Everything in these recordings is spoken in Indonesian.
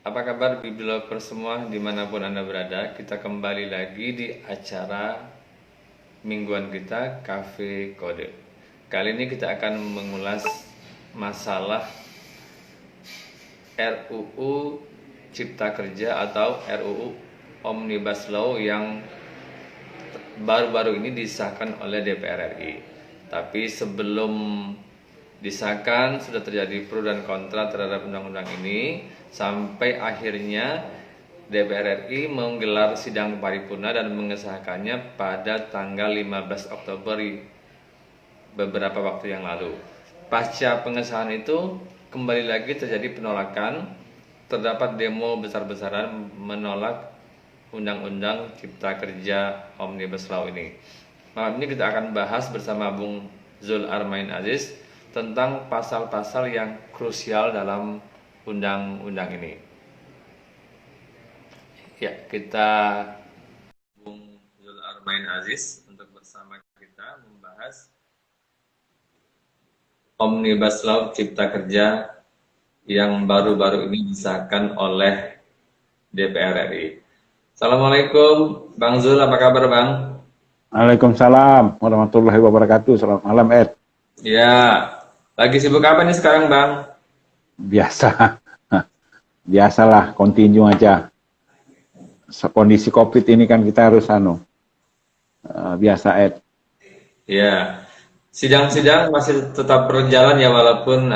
apa kabar Biblilover semua dimanapun Anda berada. Kita kembali lagi di acara mingguan kita Cafe Kode. Kali ini kita akan mengulas masalah RUU Cipta Kerja atau RUU Omnibus Law yang baru-baru ini disahkan oleh DPR RI. Tapi sebelum disahkan sudah terjadi pro dan kontra terhadap undang-undang ini sampai akhirnya DPR RI menggelar sidang paripurna dan mengesahkannya pada tanggal 15 Oktober beberapa waktu yang lalu. Pasca pengesahan itu kembali lagi terjadi penolakan, terdapat demo besar-besaran menolak Undang-Undang Cipta Kerja Omnibus Law ini. Malam ini kita akan bahas bersama Bung Zul Armain Aziz tentang pasal-pasal yang krusial dalam undang-undang ini. Ya, kita Bung Zul Armain Aziz untuk bersama kita membahas Omnibus Law Cipta Kerja yang baru-baru ini disahkan oleh DPR RI. Assalamualaikum, Bang Zul, apa kabar Bang? Waalaikumsalam warahmatullahi wabarakatuh. Selamat malam, Ed. Ya, lagi sibuk apa nih sekarang Bang? Biasa, biasalah, continue aja. Kondisi COVID ini kan kita harus biasa, Ed. Ya, sidang-sidang masih tetap berjalan ya walaupun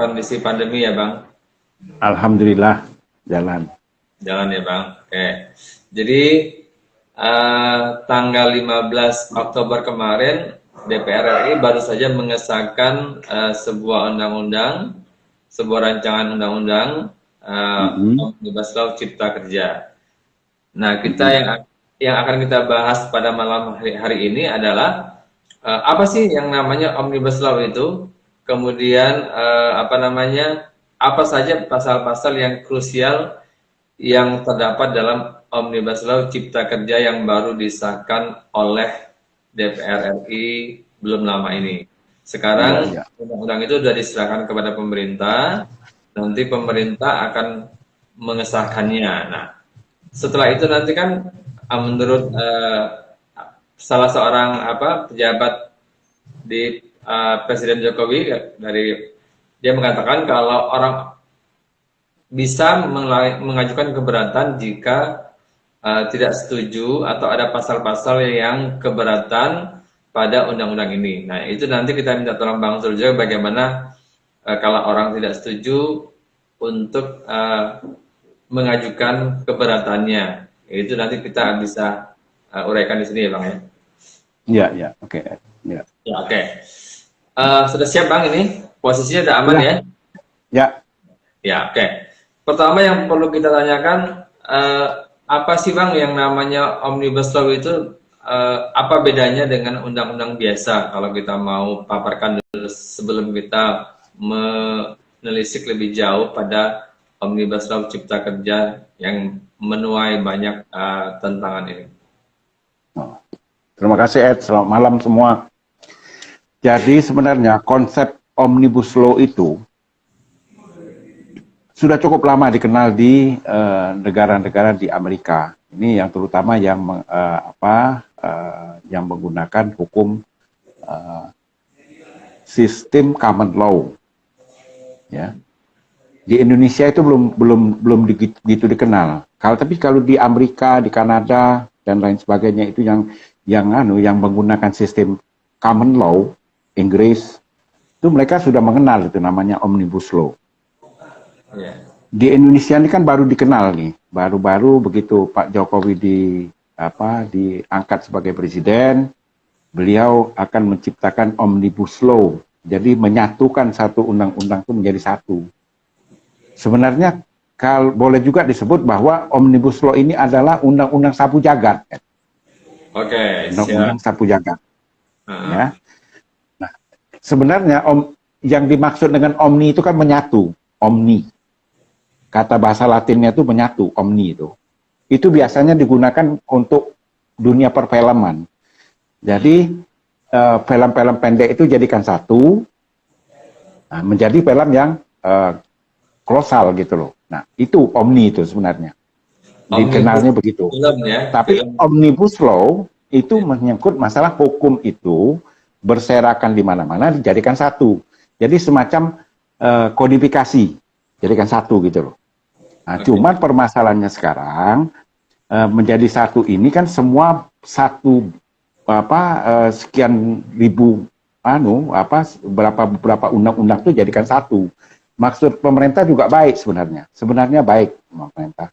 kondisi pandemi ya Bang? Alhamdulillah, jalan. Jalan ya Bang, oke. Jadi tanggal 15 Oktober kemarin DPR RI baru saja mengesahkan sebuah undang-undang, sebuah rancangan undang-undang Omnibus Law Cipta Kerja. Nah, kita yang akan kita bahas pada malam hari ini adalah apa sih yang namanya Omnibus Law itu? Kemudian apa saja pasal-pasal yang krusial yang terdapat dalam Omnibus Law Cipta Kerja yang baru disahkan oleh DPR RI belum lama ini. Sekarang undang-undang itu sudah diserahkan kepada pemerintah, nanti pemerintah akan mengesahkannya. Nah, setelah itu nanti kan menurut salah seorang pejabat di Presiden Jokowi dia mengatakan kalau orang bisa mengajukan keberatan jika tidak setuju atau ada pasal-pasal yang keberatan pada undang-undang ini. Nah, itu nanti kita minta tolong Bang Zul juga bagaimana kalau orang tidak setuju untuk mengajukan keberatannya. Itu nanti kita bisa uraikan di sini ya Bang ya. Iya, oke. Ya, oke. Sudah siap Bang ini? Posisinya sudah aman ya? Ya. Ya, oke. Pertama yang perlu kita tanyakan, apa sih Bang yang namanya Omnibus Law itu, apa bedanya dengan undang-undang biasa kalau kita mau paparkan dulu sebelum kita menelisik lebih jauh pada Omnibus Law Cipta Kerja yang menuai banyak tantangan ini. Terima kasih, Ed. Selamat malam semua. Jadi sebenarnya konsep Omnibus Law itu sudah cukup lama dikenal di negara-negara di Amerika. Ini yang terutama yang yang menggunakan hukum sistem common law. Ya. Di Indonesia itu belum begitu dikenal. Tapi kalau di Amerika, di Kanada dan lain sebagainya itu yang menggunakan sistem common law Inggris itu mereka sudah mengenal itu namanya Omnibus Law. Di Indonesia ini kan baru dikenal nih, baru-baru begitu Pak Jokowi diangkat sebagai presiden, beliau akan menciptakan Omnibus Law, jadi menyatukan satu undang-undang itu menjadi satu. Sebenarnya kalau boleh juga disebut bahwa Omnibus Law ini adalah undang-undang sapu jagat. Oke, undang-undang sapu jagat. Ya. Nah, sebenarnya yang dimaksud dengan omni itu kan menyatu, omni. Kata bahasa Latinnya itu menyatu, omni itu. Itu biasanya digunakan untuk dunia perfilman. Jadi film-film pendek itu jadikan satu, menjadi film yang kolosal gitu loh. Nah, itu omni itu sebenarnya. Dikenalnya begitu. Ya, tapi omnibus law itu menyangkut masalah hukum itu berserakan di mana-mana dijadikan satu. Jadi semacam kodifikasi, jadikan satu gitu loh. Nah, cuman permasalahannya sekarang menjadi satu ini kan semua satu sekian ribu beberapa undang-undang itu jadikan satu. Maksud pemerintah juga baik sebenarnya. Sebenarnya baik pemerintah.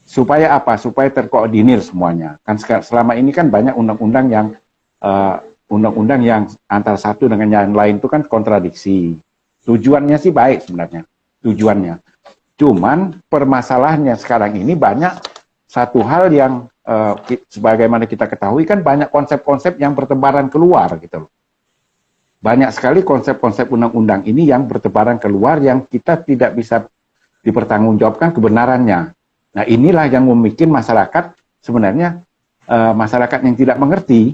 Supaya apa? Supaya terkoordinir semuanya. Kan selama ini kan banyak undang-undang yang antara satu dengan yang lain itu kan kontradiksi. Tujuannya sih baik sebenarnya. Tujuannya. Cuman permasalahannya sekarang ini banyak satu hal yang sebagaimana kita ketahui kan banyak konsep-konsep yang bertebaran keluar gitu loh. Banyak sekali konsep-konsep undang-undang ini yang bertebaran keluar yang kita tidak bisa dipertanggungjawabkan kebenarannya. Nah, inilah yang membuat masyarakat sebenarnya masyarakat yang tidak mengerti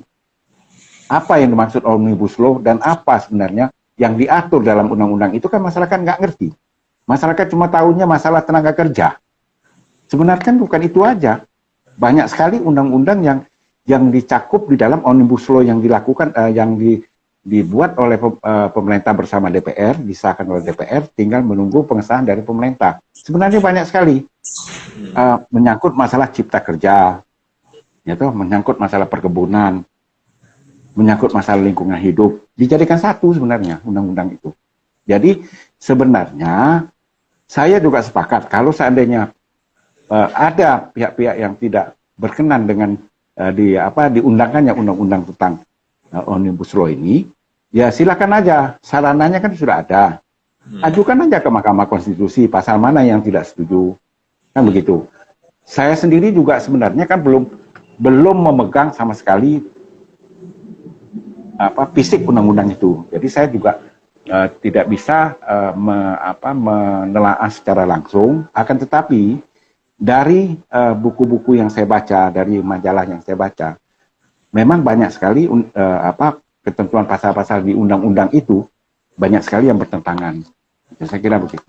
apa yang dimaksud omnibus law dan apa sebenarnya yang diatur dalam undang-undang itu kan masyarakat nggak ngerti. Masyarakat cuma tahunya masalah tenaga kerja. Sebenarnya kan bukan itu aja. Banyak sekali undang-undang yang dicakup di dalam omnibus law yang dilakukan dibuat oleh pemerintah bersama DPR, disahkan oleh DPR, tinggal menunggu pengesahan dari pemerintah. Sebenarnya banyak sekali menyangkut masalah cipta kerja, menyangkut masalah perkebunan, menyangkut masalah lingkungan hidup, dijadikan satu sebenarnya undang-undang itu. Jadi sebenarnya saya juga sepakat kalau seandainya ada pihak-pihak yang tidak berkenan dengan diundangkannya undang-undang tentang omnibus law ini, ya silakan aja, sarananya kan sudah ada. Ajukan aja ke Mahkamah Konstitusi pasal mana yang tidak setuju. Kan begitu. Saya sendiri juga sebenarnya kan belum memegang sama sekali fisik undang-undang itu. Jadi saya juga tidak bisa menelaah secara langsung, akan tetapi dari buku-buku yang saya baca, dari majalah yang saya baca, memang banyak sekali ketentuan pasal-pasal di undang-undang itu banyak sekali yang bertentangan. Saya kira begitu.